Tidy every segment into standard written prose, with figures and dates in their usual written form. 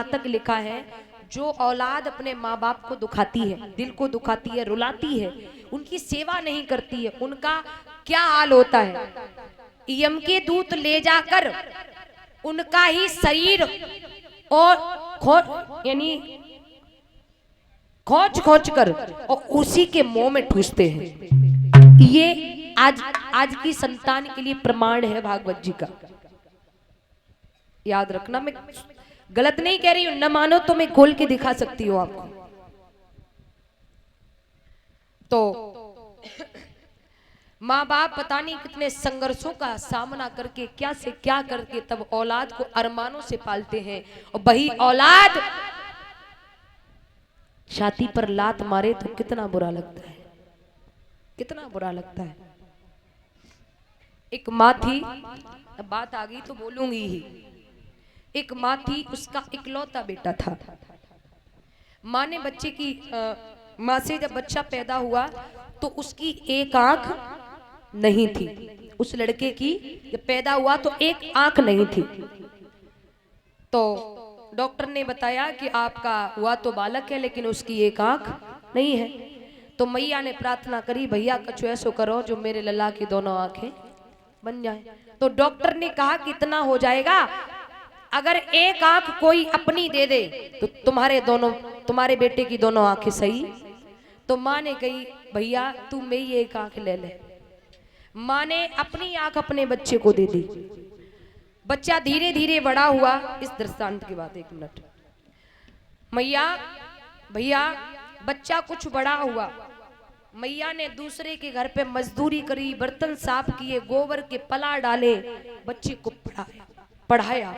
यहाँ तक लिखा है, जो औलाद अपने माँ बाप को दुखाती है, दिल को दुखाती है, रुलाती है, उनकी सेवा नहीं करती है, उनका क्या हाल होता है। यम के दूत ले जाकर उनका ही शरीर और यानी खोज खोज कर और उसी के मुंह में ठूसते हैं। ये आज की संतान के लिए प्रमाण है भागवत जी का। याद रखना, मैं गलत नहीं कह रही हूं, न मानो तो मैं खोल के दिखा सकती हूँ आपको। तो माँ बाप पता नहीं कितने संघर्षों का सामना करके, क्या से क्या करके तब औलाद को अरमानों से पालते हैं, और वही औलाद छाती पर लात मारे तो कितना बुरा लगता है, कितना बुरा लगता है। एक माँ थी, अब बात आ गई तो बोलूंगी ही। एक माँ थी, उसका इकलौता बेटा था। माँ ने बच्चे की माँ से जब बच्चा पैदा हुआ तो उसकी एक आंख नहीं थी। उस लड़के की जब पैदा हुआ तो एक आंख नहीं थी। तो डॉक्टर ने बताया कि आपका हुआ तो बालक है लेकिन उसकी एक आंख नहीं है। तो मैया ने प्रार्थना करी, भैया कछु ऐसो करो जो मेरे लल्ला की दोनों आंखें बन जाए। तो डॉक्टर ने कहा कि इतना हो जाएगा, अगर एक आंख कोई अपनी दे दे तो तुम्हारे बेटे की दोनों आंखें सही। तो माँ ने कही, भैया तू मेरी एक आंख ले ले। माँ ने अपनी आंख अपने बच्चे को दे दी। बच्चा धीरे धीरे बड़ा हुआ। इस दृष्टांत के बाद 1 मिनट, मैया भैया बच्चा कुछ बड़ा हुआ, मैया ने दूसरे के घर पे मजदूरी करी, बर्तन साफ किए, गोबर के पला डाले, बच्चे को पढ़ाया।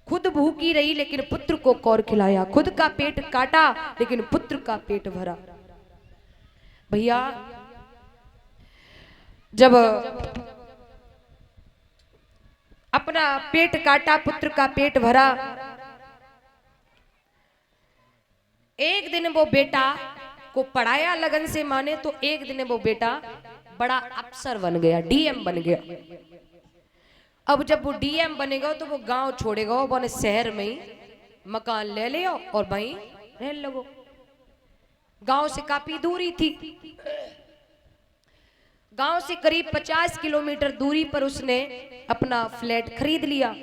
खुद भूखी रही लेकिन पुत्र को कौर खिलाया, खुद का पेट काटा लेकिन पुत्र का पेट भरा। भैया जब अपना पेट काटा, पुत्र का पेट भरा, एक दिन वो बेटा को पढ़ाया लगन से माने, तो एक दिन वो बेटा बड़ा अफसर बन गया, डीएम बन गया। अब जब वो डीएम बनेगा तो वो गांव छोड़ेगा, वो बने शहर में ही मकान ले ले और वहीं रहने लगो। गांव से काफी दूरी थी, गांव से करीब 50 किलोमीटर दूरी पर उसने अपना फ्लैट खरीद लिया।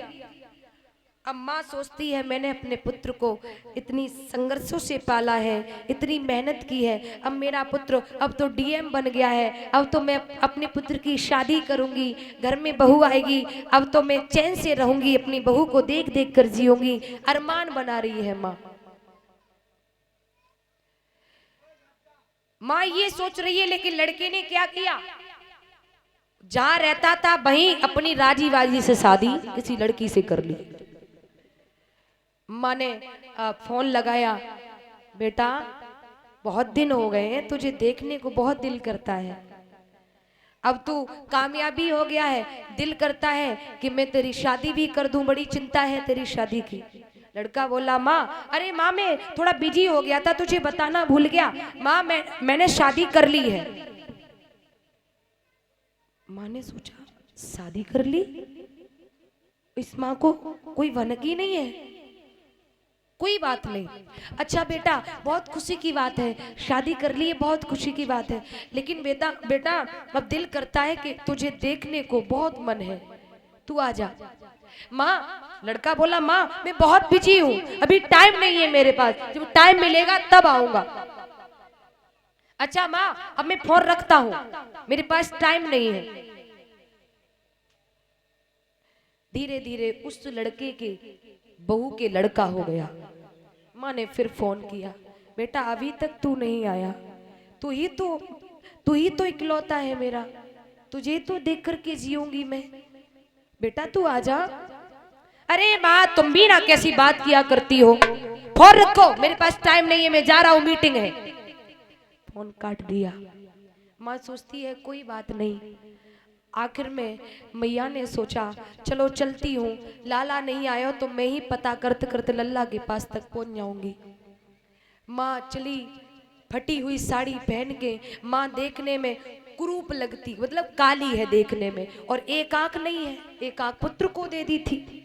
अब माँ सोचती है, मैंने अपने पुत्र को इतनी संघर्षों से पाला है, इतनी मेहनत की है, अब मेरा पुत्र अब तो डीएम बन गया है, अब तो मैं अपने पुत्र की शादी करूंगी, घर में बहू आएगी, अब तो मैं चैन से रहूंगी, अपनी बहू को देख देख कर जीऊंगी, अरमान बना रही है माँ। माँ ये सोच रही है, लेकिन लड़के ने क्या किया, जहां रहता था वहीं अपनी राजी बाजी से शादी किसी लड़की से कर ली। माँ ने फोन लगाया, बेटा बहुत दिन हो गए हैं, तुझे देखने को बहुत दिल करता है, अब तू कामयाबी हो गया है, दिल करता है कि मैं तेरी शादी भी कर दूं, बड़ी चिंता है तेरी शादी की। लड़का बोला, माँ अरे माँ मैं थोड़ा बिजी हो गया था, तुझे बताना भूल गया, माँ मैंने शादी कर ली है। माँ ने सोचा, शादी कर ली, इस माँ को कोई भनक ही नहीं है। कोई बात नहीं, अच्छा बेटा बहुत खुशी की बात है, शादी कर ली है, बहुत खुशी की बात है, लेकिन बेटा अब दिल करता है कि तुझे देखने को बहुत मन है, तू आ जा। माँ, लड़का बोला, माँ मैं बहुत बिजी हूँ, अभी टाइम नहीं है मेरे पास, जब टाइम मिलेगा तब आऊंगा। अच्छा माँ अब मैं फोन रखता हूँ, मेरे पास टाइम नहीं है। धीरे धीरे उस लड़के के बहू के लड़का हो गया। माँ ने फिर फोन किया, बेटा अभी तक तू नहीं आया, तू ही तो इकलौता है मेरा, तुझे तो देख करके जीऊंगी मैं, बेटा तू आ जा। अरे माँ तुम भी ना कैसी बात किया करती हो, फोन रखो मेरे पास टाइम नहीं है, मैं जा रहा हूँ मीटिंग है। फोन काट दिया। माँ सोचती है कोई बात नहीं। आखिर में मैया ने सोचा चलो चलती हूँ, लाला नहीं आया तो मैं ही पता करते करते लल्ला के पास तक पहुंच जाऊंगी। माँ चली, फटी हुई साड़ी पहन के। माँ देखने में कुरूप लगती, मतलब काली है देखने में, और एक आंख नहीं है, एक आंख पुत्र को दे दी थी।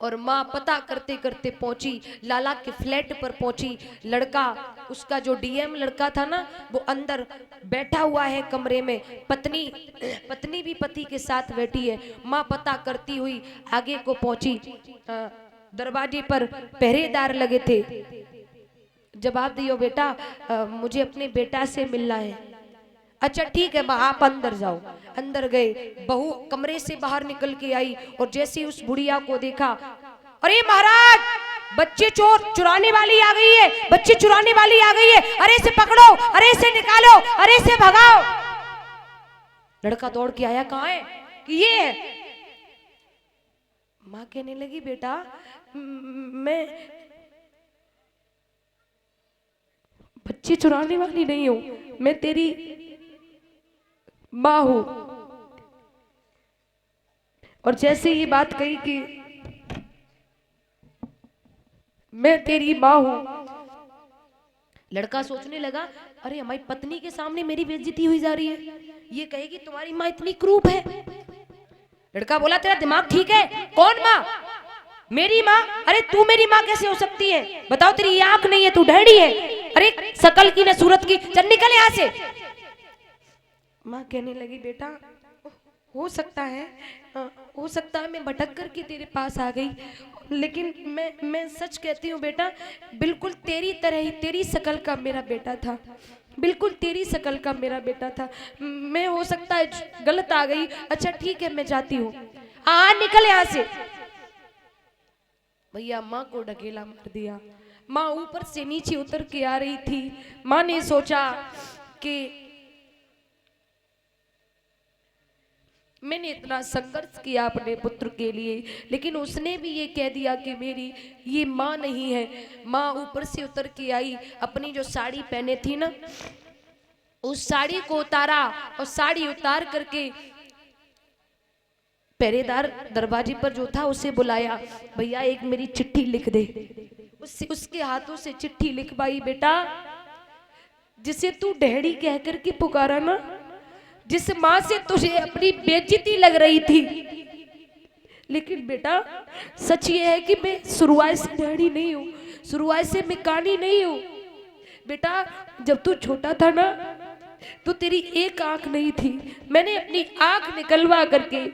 और माँ पता करते करते पहुंची, लाला के फ्लैट पर पहुंची। लड़का, उसका जो डीएम लड़का था ना, वो अंदर बैठा हुआ है कमरे में। पत्नी पत्नी भी पति के साथ बैठी है। माँ पता करती हुई आगे को पहुंची। दरवाजे पर पहरेदार लगे थे। जवाब दियो बेटा, मुझे अपने बेटा से मिलना है। अच्छा ठीक है, आप अंदर जाओ। अंदर गए। बहू कमरे से बाहर निकल के आई और जैसे ही उस बुढ़िया को देखा, अरे महाराज, बच्चे चोर चुराने वाली आ गई है, बच्चे चुराने वाली आ गई है, अरे इसे पकड़ो, अरे इसे निकालो, अरे इसे भगाओ। लड़का दौड़ के आया, कहाँ है कि ये है। माँ कहने लगी, बेटा मैं बच्चे चुराने वाली नहीं हूं, मैं तेरी माँ हूं। और जैसे ये बात कही कि मैं तेरी माँ हूं, लड़का सोचने लगा, अरे हमारी पत्नी के सामने मेरी बेइज्जती हुई जा रही है, ये कहेगी तुम्हारी माँ इतनी क्रूप है। लड़का बोला, तेरा दिमाग ठीक है? कौन माँ? मेरी माँ? अरे तू मेरी माँ कैसे हो सकती है? बताओ, तेरी आंख नहीं है, तू ढेड़ी है, अरे शकल की न सूरत की, चल निकल यहाँ से। माँ कहने लगी, बेटा हो सकता है, हो सकता है मैं भटक कर के तेरे पास आ गई, लेकिन मैं सच कहती हूँ बेटा, बिल्कुल तेरी तरह ही, तेरी शकल का मेरा बेटा था, बिल्कुल तेरी शकल का मेरा बेटा था। मैं हो सकता है गलत आ गई। अच्छा ठीक है, मैं जाती हूँ। निकल यहाँ से। भैया माँ को ढकेला मार दिया। माँ ऊपर से नीचे उतर के आ रही थी। माँ ने सोचा कि मैंने इतना संघर्ष किया अपने पुत्र के लिए, लेकिन उसने भी ये कह दिया कि मेरी ये माँ नहीं है। माँ ऊपर से उतर के आई, अपनी जो साड़ी पहने थी ना, उस साड़ी को उतारा और साड़ी उतार करके पहरेदार दरवाजे पर जो था उसे बुलाया, भैया एक मेरी चिट्ठी लिख दे। उसके हाथों से चिट्ठी लिखवाई। बेटा, जिसे तू डैडी कह करके पुकारा ना, जिस माँ से तुझे अपनी बेइज्जती लग रही थी, लेकिन बेटा सच ये है कि मैं शुरुआत से डैडी नहीं हूँ, शुरुआत से मैं कानी नहीं हूँ। बेटा जब तू छोटा था ना, तो तेरी एक आंख नहीं थी, मैंने अपनी आंख निकलवा करके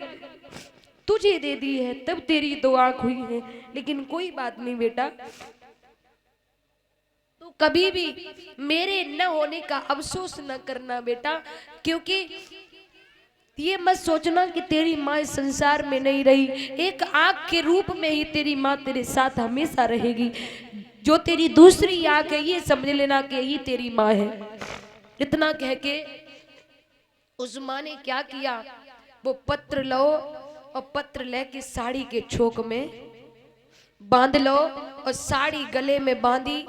तुझे दे दी है, तब तेरी दो आंख हुई है। लेकिन कोई बात नहीं बेटा, तो कभी भी मेरे न होने का अफसोस न करना बेटा, क्योंकि ये मत सोचना कि तेरी माँ इस संसार में नहीं रही, एक आंख के रूप में ही तेरी माँ तेरे साथ हमेशा रहेगी। जो तेरी दूसरी आंख है, ये समझ लेना कि यही तेरी माँ है। इतना कह के उस माँ ने क्या किया, वो पत्र लो और पत्र लेके साड़ी के छोक में बांध लो, और साड़ी गले में बांधी।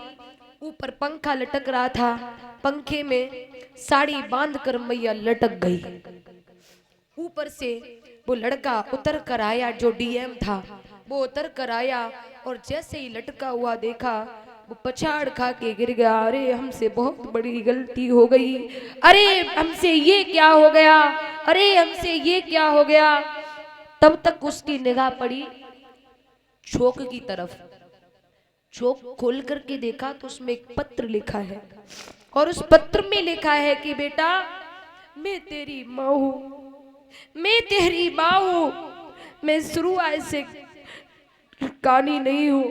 ऊपर पंखा लटक रहा था, पंखे में साड़ी बांध कर मैया लटक गई। ऊपर से वो लड़का उतर कर आया, जो डीएम था वो उतर कर आया, और जैसे ही लटका हुआ देखा, वो पछाड़ खा के गिर गया। अरे हमसे बहुत बड़ी गलती हो गई, अरे हमसे ये क्या हो गया, अरे हमसे ये क्या हो गया। तब तक उसकी निगाह पड़ी चौक की तरफ। चौक खोल करके देखा तो उसमें एक पत्र लिखा है, और उस पत्र में लिखा है कि बेटा मैं तेरी माँ हूं, मैं तेरी माँ हूं, मैं शुरुआत से कानी नहीं हूं,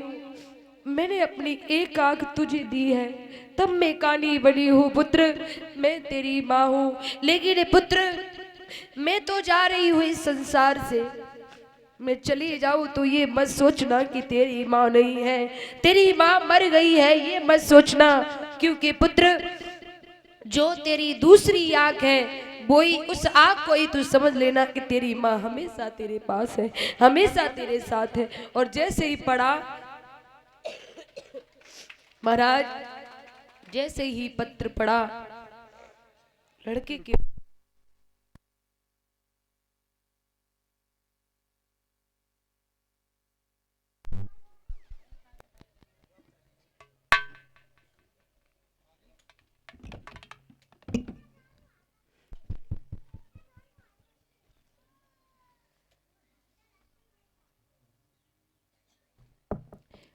मैंने अपनी एक आंख तुझे दी है, तब मैं कानी बनी हूं। पुत्र मैं तेरी माँ हूं, लेकिन पुत्र मैं तो जा रही हूं इस संसार से, मैं चली जाऊं तो ये मत सोचना कि तेरी माँ नहीं है, तेरी माँ मर गई है, ये मत सोचना। क्योंकि पुत्र जो तेरी दूसरी आंख है, वो ही, उस आंख को ही तू समझ लेना कि तेरी माँ हमेशा तेरे पास है, हमेशा तेरे साथ है। और जैसे ही पढ़ा महाराज, जैसे ही पत्र पढ़ा, लड़के के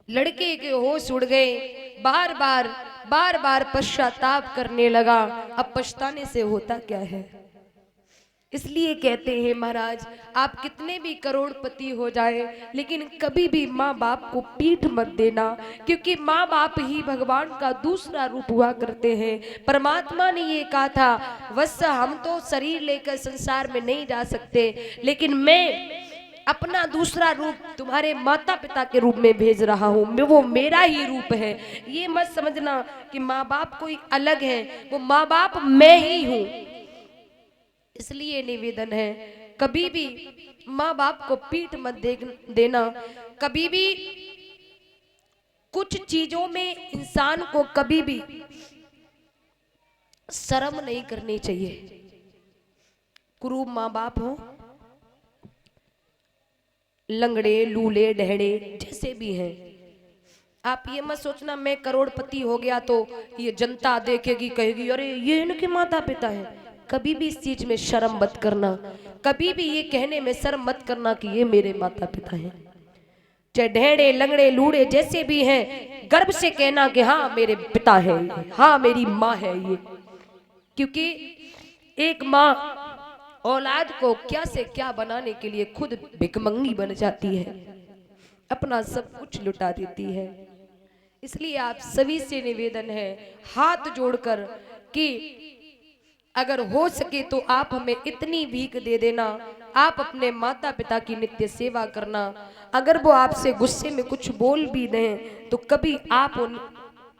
लड़के के होश उड़ गए, बार बार पश्चाताप करने लगा। अब पछताने से होता क्या है? इसलिए कहते हैं महाराज, आप कितने भी करोड़पति हो जाए लेकिन कभी भी माँ बाप को पीठ मत देना, क्योंकि माँ बाप ही भगवान का दूसरा रूप हुआ करते हैं। परमात्मा ने ये कहा था, वत्स हम तो शरीर लेकर संसार में नहीं जा सकते, लेकिन मैं अपना दूसरा रूप तुम्हारे माता पिता के रूप में भेज रहा हूँ, वो मेरा ही रूप है। ये मत समझना कि माँ बाप कोई अलग है, वो माँ बाप मैं ही हूँ। इसलिए निवेदन है, कभी भी माँ बाप को पीठ मत देना। कभी भी कुछ चीजों में इंसान को कभी भी शर्म नहीं करनी चाहिए। कुरूप माँ बाप हो, लंगड़े लूले ढेड़े जैसे भी हैं, आप ये मत सोचना मैं करोड़पति हो गया तो ये जनता देखेगी कहेगी अरे ये इनके माता पिता है। कभी भी इस चीज में शर्म मत करना, कभी भी ये कहने में शर्म मत करना कि ये मेरे माता पिता हैं। चाहे ढेड़े लंगड़े लूड़े जैसे भी हैं, गर्व से कहना कि हाँ मेरे पिता है, हाँ मेरी माँ है ये। क्योंकि एक माँ औलाद को क्या से क्या बनाने के लिए खुद भिखमंगी बन जाती है, अपना सब कुछ लुटा देती है। इसलिए आप सभी से निवेदन है हाथ जोड़कर कि अगर हो सके तो आप हमें इतनी भीख दे देना, आप अपने माता पिता की नित्य सेवा करना। अगर वो आपसे गुस्से में कुछ बोल भी दें तो कभी आप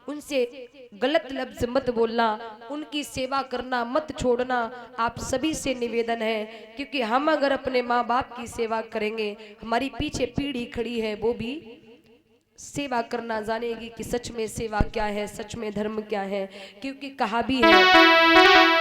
उनसे गलत लफ्ज मत बोलना, उनकी सेवा करना मत छोड़ना। आप सभी से निवेदन है, क्योंकि हम अगर अपने माँ बाप की सेवा करेंगे, हमारी पीछे पीढ़ी खड़ी है वो भी सेवा करना जानेगी कि सच में सेवा क्या है, सच में धर्म क्या है। क्योंकि कहा भी है